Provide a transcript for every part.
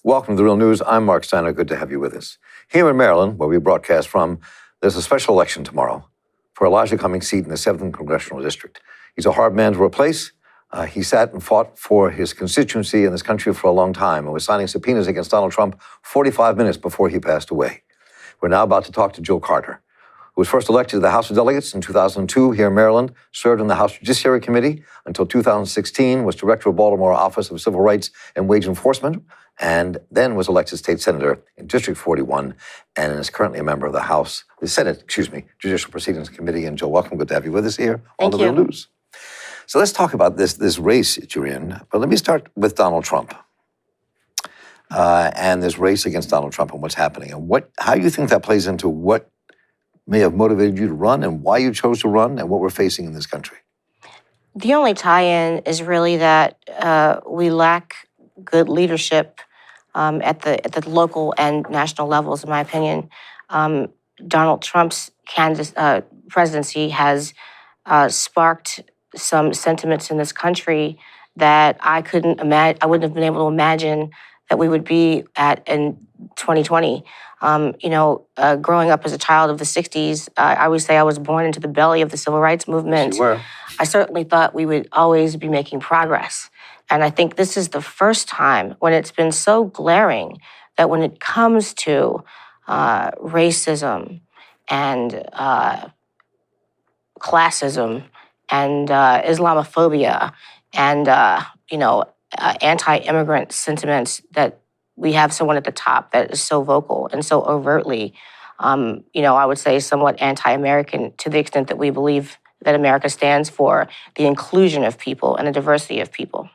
Welcome to The Real News. I'm Mark Steiner. Good to have you with us. Here in Maryland, where we broadcast from, there's a special election tomorrow for Elijah Cummings' seat in the 7th Congressional District. He's a hard man to replace. He sat and fought for his constituency in this country for a long time and was signing subpoenas against Donald Trump 45 minutes before he passed away. We're now about to talk to Jill Carter, who was first elected to the House of Delegates in 2002 here in Maryland, served in the House Judiciary Committee until 2016, was director of Baltimore Office of Civil Rights and Wage Enforcement, and then was elected state senator in District 41 and is currently a member of the Senate Judicial Proceedings Committee. And Jill, welcome. Good to have you with us here on The Real News. So let's talk about this race that you're in. But let me start with Donald Trump and this race against Donald Trump and what's happening and how you think that plays into what may have motivated you to run and why you chose to run and what we're facing in this country. The only tie-in is really that we lack good leadership at the local and national levels, in my opinion. Donald Trump's presidency has sparked some sentiments in this country that I wouldn't have been able to imagine that we would be at in 2020. Growing up as a child of the 60s, I always say I was born into the belly of the civil rights movement. Yes, you were. I certainly thought we would always be making progress. And I think this is the first time when it's been so glaring that when it comes to racism and classism and Islamophobia and, anti-immigrant sentiments, that we have someone at the top that is so vocal and so overtly, I would say somewhat anti-American to the extent that we believe that America stands for the inclusion of people and the diversity of people.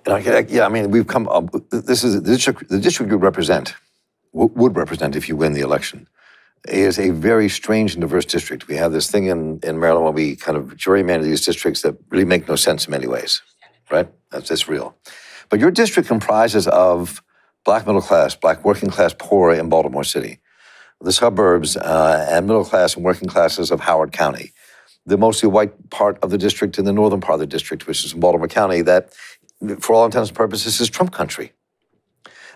We've come up. This is the district you would represent if you win the election, is a very strange and diverse district. We have this thing in Maryland where we kind of gerrymander these districts that really make no sense in many ways, right? That's real. But your district comprises of Black middle class, Black working class poor in Baltimore City, the suburbs and middle class and working classes of Howard County, the mostly white part of the district in the northern part of the district, which is in Baltimore County, that for all intents and purposes is Trump country.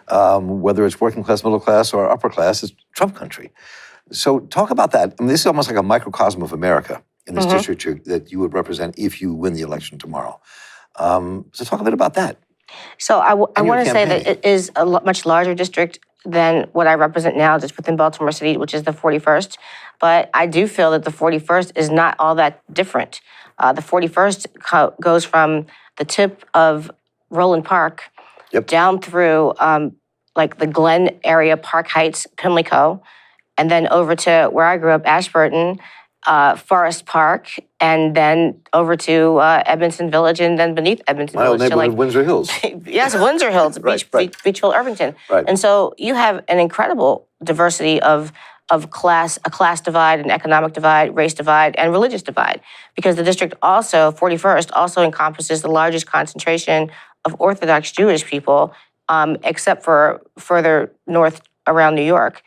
Whether it's working class, middle class, or upper class, it's Trump country. So talk about that. I mean, this is almost like a microcosm of America in this district that you would represent if you win the election tomorrow. So talk a bit about that. So I want to say that it is a much larger district than what I represent now, just within Baltimore City, which is the 41st. But I do feel that the 41st is not all that different. The 41st goes from the tip of Roland Park down through the Glen area, Park Heights, Pimlico, and then over to where I grew up, Ashburton, Forest Park, and then over to Edmondson Village, and then beneath Edmondson Village. My old neighborhood, Windsor Hills. Yes, Windsor Hills, Beach Hill, Irvington. Right. And so you have an incredible diversity of a class divide, an economic divide, race divide, and religious divide. Because the district also, 41st, also encompasses the largest concentration of Orthodox Jewish people, except for further north around New York,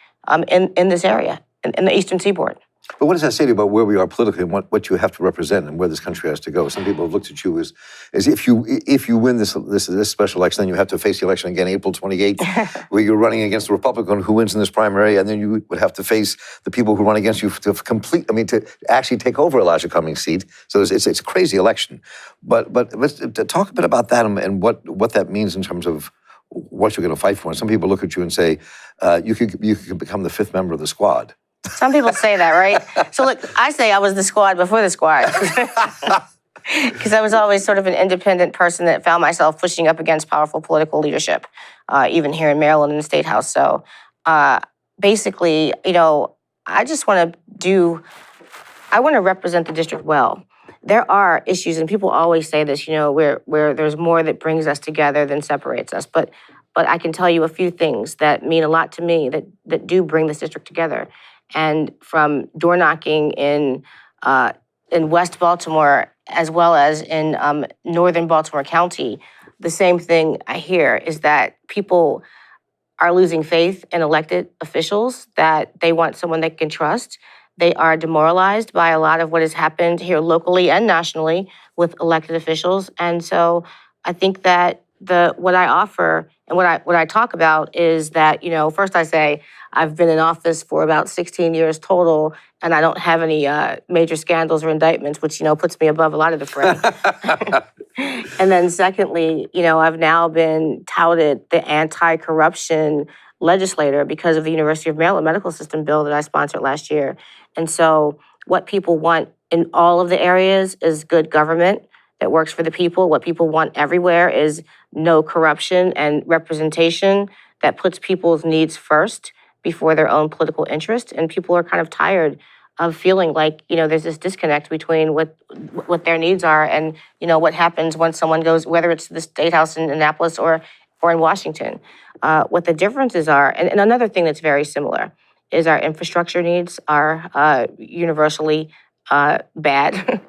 in this area, in the Eastern Seaboard. But what does that say to you about where we are politically and what you have to represent and where this country has to go? Some people have looked at you as if you win this special election, then you have to face the election again April 28th, where you're running against the Republican who wins in this primary, and then you would have to face the people who run against you to actually take over Elijah Cummings' seat. So it's a crazy election. But let's talk a bit about that and what that means in terms of what you're going to fight for. And some people look at you and say, you could become the 5th member of the squad. Some people say that, right? So look, I say I was the squad before the squad. Because I was always sort of an independent person that found myself pushing up against powerful political leadership, even here in Maryland in the State House. So basically, I just want to represent the district well. There are issues, and people always say this, where there's more that brings us together than separates us. But I can tell you a few things that mean a lot to me that do bring this district together. And from door knocking in West Baltimore, as well as in northern Baltimore County, the same thing I hear is that people are losing faith in elected officials, that they want someone they can trust. They are demoralized by a lot of what has happened here locally and nationally with elected officials. And so I think that what I offer and what I talk about is that, first I say I've been in office for about 16 years total, and I don't have any major scandals or indictments, which puts me above a lot of the fray. And then secondly, I've now been touted the anti-corruption legislator because of the University of Maryland medical system bill that I sponsored last year. And so what people want in all of the areas is good government that works for the people. What people want everywhere is no corruption and representation that puts people's needs first before their own political interest. And people are kind of tired of feeling like, there's this disconnect between what their needs are and, what happens when someone goes, whether it's to the State House in Annapolis or in Washington. What the differences are, and another thing that's very similar is our infrastructure needs are universally bad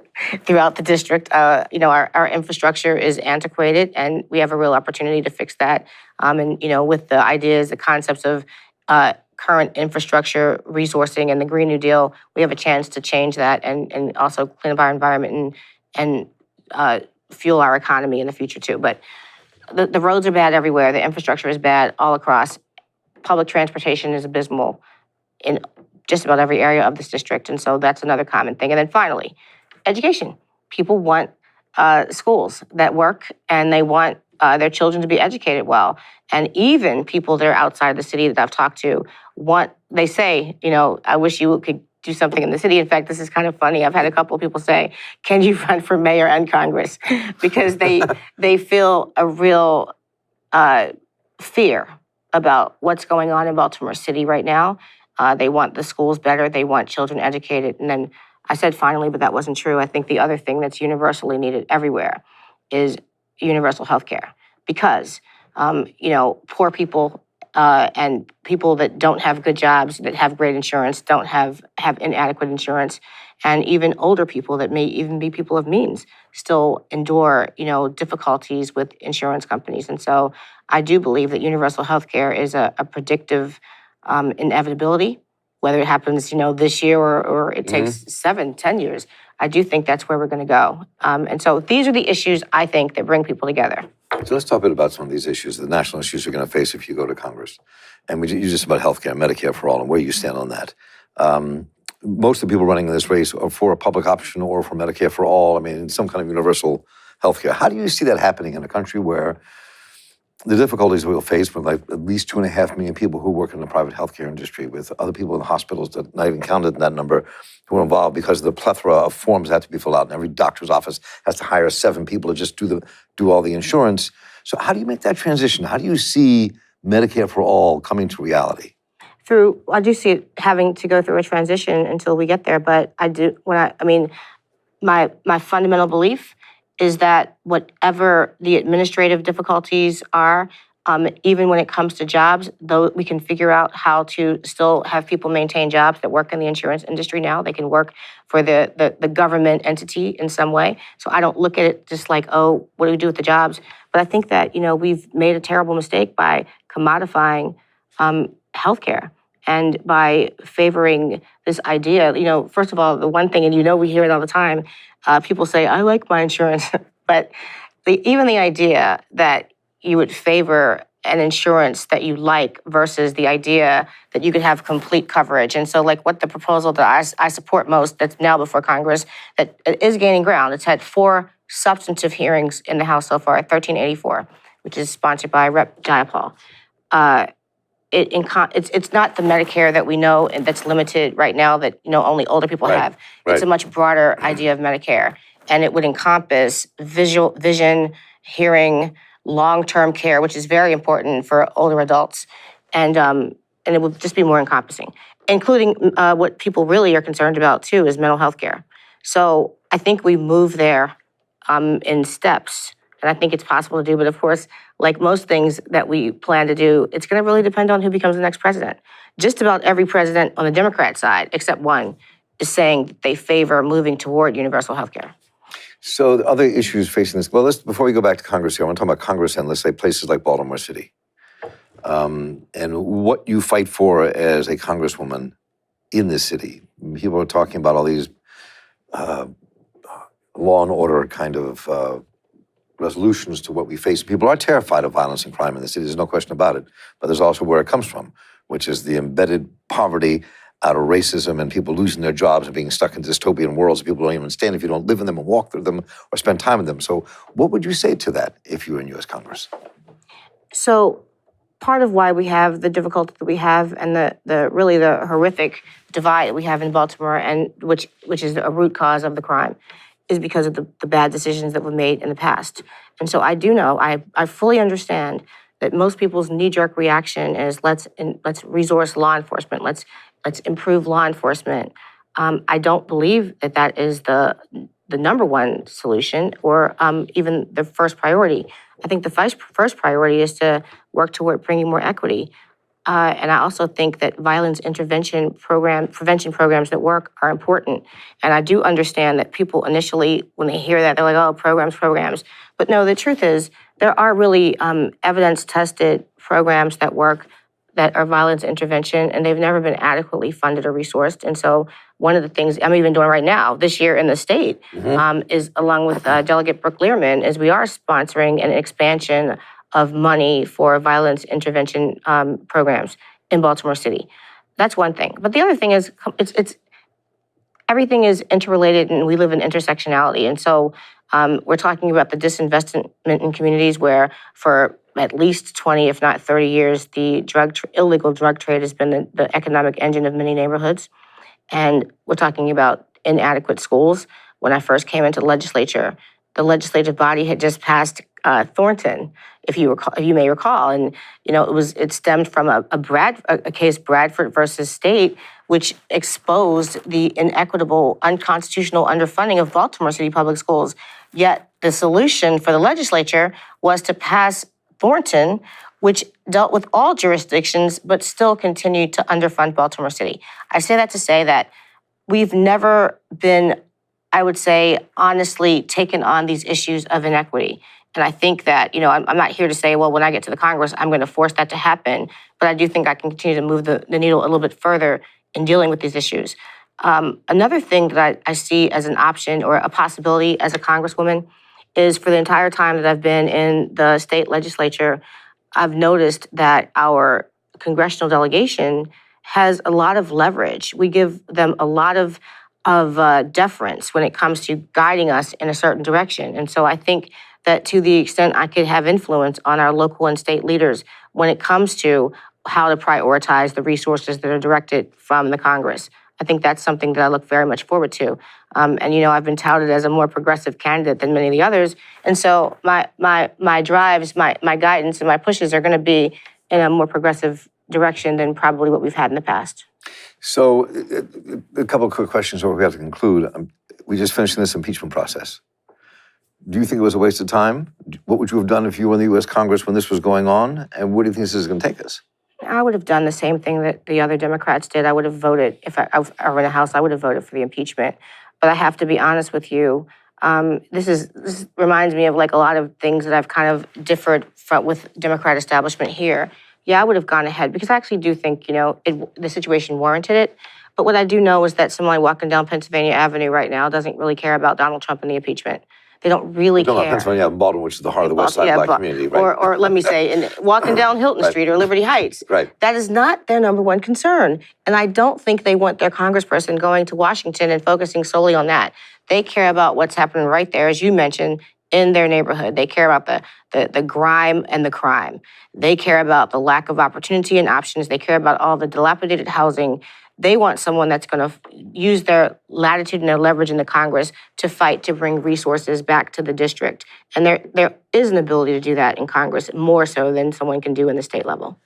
throughout the district. Our infrastructure is antiquated, and we have a real opportunity to fix that. And with the ideas, the concepts of current infrastructure resourcing and the Green New Deal, we have a chance to change that and also clean up our environment and fuel our economy in the future too. But the roads are bad everywhere. The infrastructure is bad all across. Public transportation is abysmal in just about every area of this district. And so that's another common thing. And then finally, education. People want schools that work, and they want their children to be educated well. And even people that are outside the city that I've talked to they say, I wish you could do something in the city. In fact, this is kind of funny. I've had a couple of people say, can you run for mayor and Congress? Because they feel a real fear about what's going on in Baltimore City right now. They want the schools better. They want children educated. And then I said finally, but that wasn't true. I think the other thing that's universally needed everywhere is universal health care. Because, poor people and people that don't have good jobs, that have great insurance, don't have inadequate insurance, and even older people that may even be people of means still endure, difficulties with insurance companies. And so I do believe that universal health care is a predictive inevitability, whether it happens, this year or it takes 7-10 years. I do think that's where we're going to go. And so these are the issues, I think, that bring people together. So let's talk a bit about some of these issues, the national issues you're going to face if you go to Congress. And you just about healthcare, Medicare for all, and where you stand on that. Most of the people running in this race are for a public option or for Medicare for all. I mean, some kind of universal healthcare. How do you see that happening in a country where the difficulties we'll face with like at least 2.5 million people who work in the private healthcare industry, with other people in hospitals that not even counted in that number who are involved because of the plethora of forms that have to be filled out, and every doctor's office has to hire 7 people to just do all the insurance. So how do you make that transition? How do you see Medicare for all coming to reality? I do see it having to go through a transition until we get there. But my fundamental belief is that whatever the administrative difficulties are, even when it comes to jobs, though we can figure out how to still have people maintain jobs that work in the insurance industry now. They can work for the government entity in some way. So I don't look at it just like, oh, what do we do with the jobs? But I think that, we've made a terrible mistake by commodifying healthcare and by favoring this idea. First of all, the one thing, and we hear it all the time, people say, I like my insurance. But even the idea that you would favor an insurance that you like versus the idea that you could have complete coverage. And so what the proposal that I support most that's now before Congress that is gaining ground, it's had 4 substantive hearings in the House so far, 1384, which is sponsored by Rep. Jayapal. It's not the Medicare that we know and that's limited right now that only older people have. It's a much broader idea of Medicare, and it would encompass vision, hearing, long-term care, which is very important for older adults, and it would just be more encompassing, including what people really are concerned about too is mental health care. So I think we move there in steps. And I think it's possible to do, but of course, like most things that we plan to do, it's going to really depend on who becomes the next president. Just about every president on the Democrat side, except one, is saying that they favor moving toward universal health care. So the other issues facing this, before we go back to Congress here, I want to talk about Congress and let's say places like Baltimore City. And what you fight for as a congresswoman in this city. People are talking about all these law and order kind of resolutions to what we face. People are terrified of violence and crime in the city. There's no question about it. But there's also where it comes from, which is the embedded poverty out of racism and people losing their jobs and being stuck in dystopian worlds. People don't even understand if you don't live in them and walk through them or spend time in them. So what would you say to that if you were in U.S. Congress? So part of why we have the difficulty that we have and the really the horrific divide we have in Baltimore, and which is a root cause of the crime, is because of the bad decisions that were made in the past. And so I do know, I fully understand that most people's knee-jerk reaction is let's resource law enforcement, let's improve law enforcement. I don't believe that is the number one solution or even the first priority. I think the first priority is to work toward bringing more equity. And I also think that violence prevention programs that work are important. And I do understand that people initially, when they hear that, they're like, oh, programs. But no, the truth is there are really evidence-tested programs that work that are violence intervention, and they've never been adequately funded or resourced. And so one of the things I'm even doing right now, this year in the state, is along with Delegate Brooke Learman, is we are sponsoring an expansion of money for violence intervention programs in Baltimore City. That's one thing. But the other thing is it's everything is interrelated and we live in intersectionality. And so we're talking about the disinvestment in communities where for at least 20, if not 30 years, the illegal drug trade has been the economic engine of many neighborhoods. And we're talking about inadequate schools. When I first came into the legislative body had just passed Thornton, if you may recall, and it stemmed from a case, Bradford versus State, which exposed the inequitable, unconstitutional underfunding of Baltimore City public schools. Yet the solution for the legislature was to pass Thornton, which dealt with all jurisdictions, but still continued to underfund Baltimore City. I say that to say that we've never been, I would say, honestly taken on these issues of inequity. And I think that, I'm not here to say, well, when I get to the Congress, I'm going to force that to happen. But I do think I can continue to move the needle a little bit further in dealing with these issues. Another thing that I see as an option or a possibility as a Congresswoman is for the entire time that I've been in the state legislature, I've noticed that our congressional delegation has a lot of leverage. We give them a lot of deference when it comes to guiding us in a certain direction. And so I think that to the extent I could have influence on our local and state leaders when it comes to how to prioritize the resources that are directed from the Congress, I think that's something that I look very much forward to. And I've been touted as a more progressive candidate than many of the others. And so my drives, my guidance, and my pushes are going to be in a more progressive direction than probably what we've had in the past. So a couple of quick questions before we have to conclude. We just finished this impeachment process. Do you think it was a waste of time? What would you have done if you were in the U.S. Congress when this was going on? And where do you think this is going to take us? I would have done the same thing that the other Democrats did. I would have voted, if I were in the House, I would have voted for the impeachment. But I have to be honest with you. This reminds me of like a lot of things that I've kind of differed with Democrat establishment here. Yeah, I would have gone ahead because I actually do think, the situation warranted it. But what I do know is that someone walking down Pennsylvania Avenue right now doesn't really care about Donald Trump and the impeachment. They don't really care. Pennsylvania Avenue, Baltimore, which is the heart of the West Side Black community, right? Or let me say, walking down Hilton Street or Liberty Heights. Right. That is not their number one concern. And I don't think they want their congressperson going to Washington and focusing solely on that. They care about what's happening right there, as you mentioned, in their neighborhood. They care about the grime and the crime. They care about the lack of opportunity and options. They care about all the dilapidated housing. They want someone that's going to use their latitude and their leverage in the Congress to fight to bring resources back to the district. And there is an ability to do that in Congress, more so than someone can do in the state level.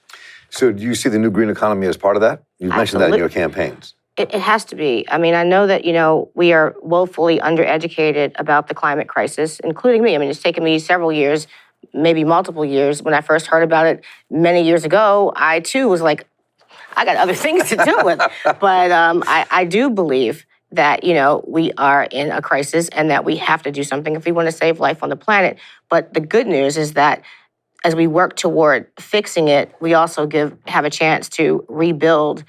So do you see the new green economy as part of that? You've mentioned that in your campaigns. It has to be. I mean, I know that, we are woefully undereducated about the climate crisis, including me. I mean, it's taken me several years, maybe multiple years. When I first heard about it many years ago, I too was like, I got other things to deal with. But I do believe that, we are in a crisis and that we have to do something if we want to save life on the planet. But the good news is that as we work toward fixing it, we also have a chance to rebuild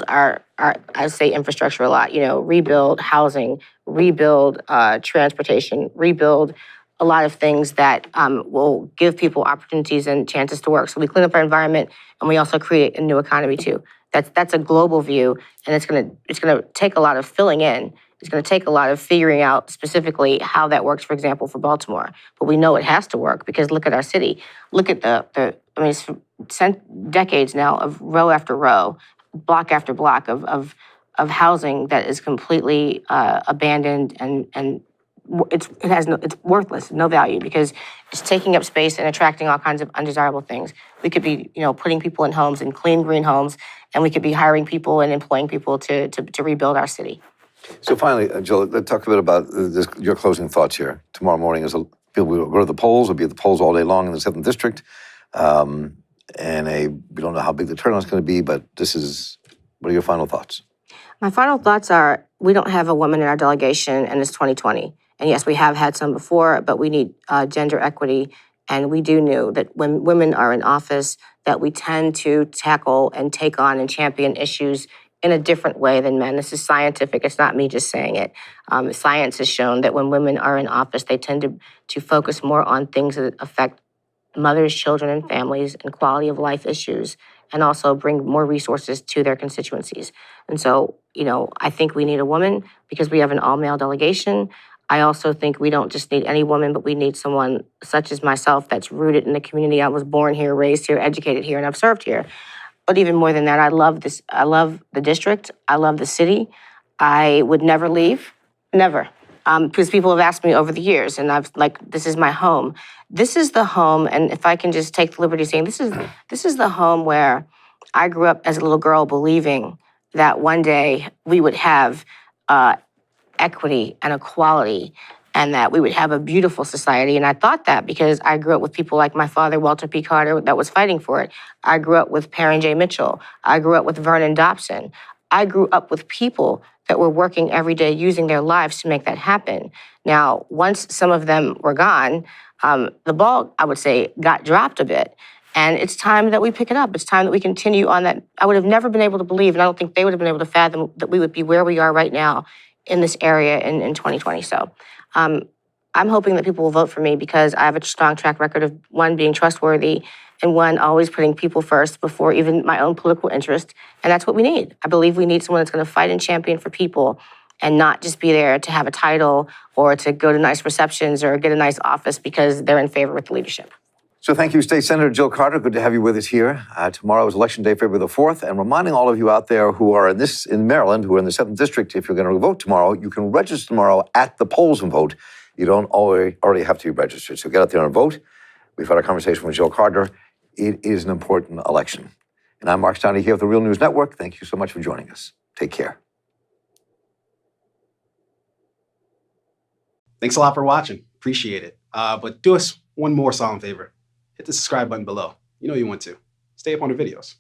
our I say infrastructure a lot, rebuild housing, rebuild transportation, rebuild a lot of things that will give people opportunities and chances to work. So we clean up our environment, and we also create a new economy too. That's a global view, and it's gonna take a lot of filling in. It's going to take a lot of figuring out specifically how that works, for example, for Baltimore. But we know it has to work because look at our city. Look at it's decades now of row after row, block after block of housing that is completely abandoned and it's worthless, no value because it's taking up space and attracting all kinds of undesirable things. We could be, putting people in homes and clean green homes, and we could be hiring people and employing people to rebuild our city. So finally, Jill, let's talk a bit about your closing thoughts here. Tomorrow morning, people will go to the polls. We'll be at the polls all day long in the 7th District. We don't know how big the turnout is going to be, but what are your final thoughts? My final thoughts are we don't have a woman in our delegation, and it's 2020. And yes, we have had some before, but we need gender equity. And we do know that when women are in office, that we tend to tackle and take on and champion issues in a different way than men. This is scientific. It's not me just saying it. Science has shown that when women are in office, they tend to focus more on things that affect mothers, children, and families and quality of life issues, and also bring more resources to their constituencies. And so, I think we need a woman because we have an all-male delegation. I also think we don't just need any woman, but we need someone such as myself that's rooted in the community. I was born here, raised here, educated here, and I've served here. But even more than that, I love this. I love the district. I love the city. I would never leave, never. Because people have asked me over the years, and this is my home. This is the home, and if I can just take the liberty of saying, this is the home where I grew up as a little girl believing that one day we would have equity and equality, and that we would have a beautiful society. And I thought that because I grew up with people like my father, Walter P. Carter, that was fighting for it. I grew up with Perrin J. Mitchell. I grew up with Vernon Dobson. I grew up with people that were working every day using their lives to make that happen. Now, once some of them were gone, the ball, I would say, got dropped a bit. And it's time that we pick it up. It's time that we continue on that. I would have never been able to believe, and I don't think they would have been able to fathom that we would be where we are right now in this area in 2020. So I'm hoping that people will vote for me because I have a strong track record of, one, being trustworthy, and one, always putting people first before even my own political interest. And that's what we need. I believe we need someone that's going to fight and champion for people and not just be there to have a title or to go to nice receptions or get a nice office because they're in favor with the leadership. So thank you, State Senator Jill Carter. Good to have you with us here. Tomorrow is Election Day, February the 4th. And reminding all of you out there who are in Maryland, who are in the 7th District, if you're going to vote tomorrow, you can register tomorrow at the polls and vote. You don't already have to be registered. So get out there and vote. We've had a conversation with Jill Carter. It is an important election. And I'm Mark Steiner here with the Real News Network. Thank you so much for joining us. Take care. Thanks a lot for watching. Appreciate it. But do us one more solemn favor. Hit the subscribe button below. You know you want to. Stay up on the videos.